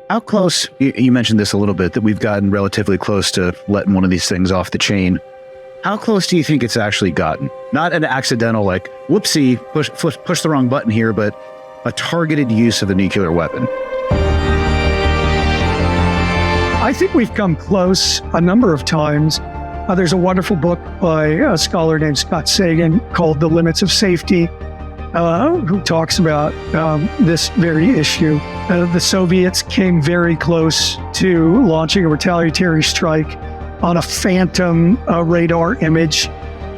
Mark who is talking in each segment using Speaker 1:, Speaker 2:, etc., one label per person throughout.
Speaker 1: How close, you mentioned this a little bit, that we've gotten relatively close to letting one of these things off the chain. How close do you think it's actually gotten? Not an accidental, like, whoopsie, push the wrong button here, but a targeted use of a nuclear weapon.
Speaker 2: I think we've come close a number of times. There's a wonderful book by a scholar named Scott Sagan called The Limits of Safety, who talks about this very issue. The Soviets came very close to launching a retaliatory strike on a phantom radar image.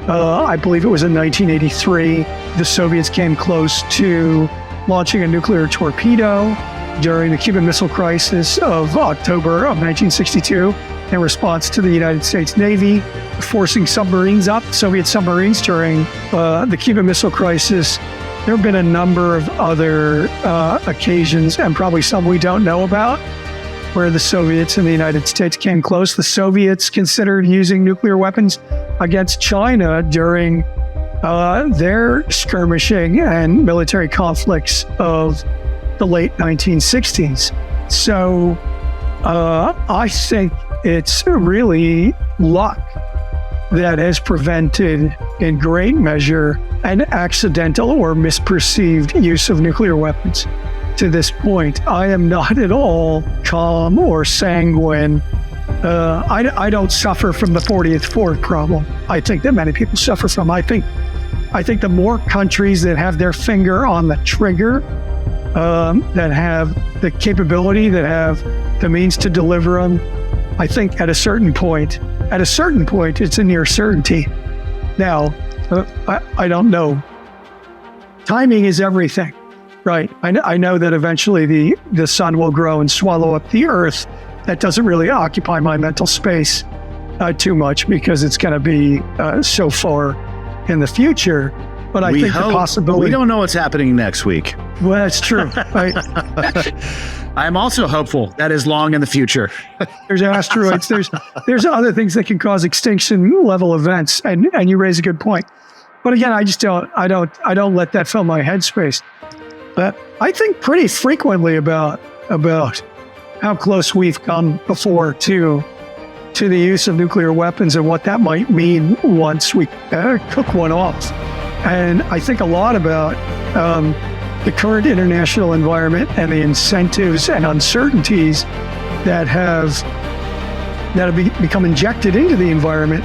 Speaker 2: I believe it was in 1983. The Soviets came close to launching a nuclear torpedo during the Cuban Missile Crisis of October of 1962 in response to the United States Navy forcing submarines up, Soviet submarines during the Cuban Missile Crisis. There have been a number of other occasions, and probably some we don't know about, where the Soviets and the United States came close. The Soviets considered using nuclear weapons against China during their skirmishing and military conflicts of the late 1960s. So I think it's really luck that has prevented, in great measure, an accidental or misperceived use of nuclear weapons to this point. I am not at all calm or sanguine. I don't suffer from the 40th Ford problem. I think that many people suffer from. I think the more countries that have their finger on the trigger, that have the capability, that have the means to deliver them, I think at a certain point, it's a near certainty. Now, I don't know. Timing is everything, right? I know that eventually the sun will grow and swallow up the earth. That doesn't really occupy my mental space too much because it's going to be so far in the future. But I think the possibility...
Speaker 1: We don't know what's happening next week.
Speaker 2: Well, that's true.
Speaker 1: I'm also hopeful that is long in the future.
Speaker 2: There's asteroids. There's other things that can cause extinction level events, and you raise a good point. But again, I don't let that fill my headspace. But I think pretty frequently about how close we've come before to the use of nuclear weapons and what that might mean once we cook one off. And I think a lot about the current international environment and the incentives and uncertainties that have become injected into the environment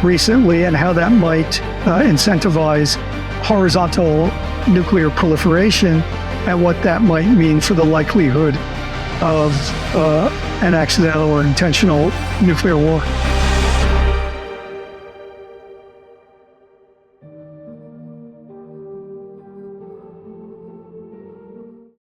Speaker 2: recently, and how that might incentivize horizontal nuclear proliferation, and what that might mean for the likelihood of an accidental or intentional nuclear war.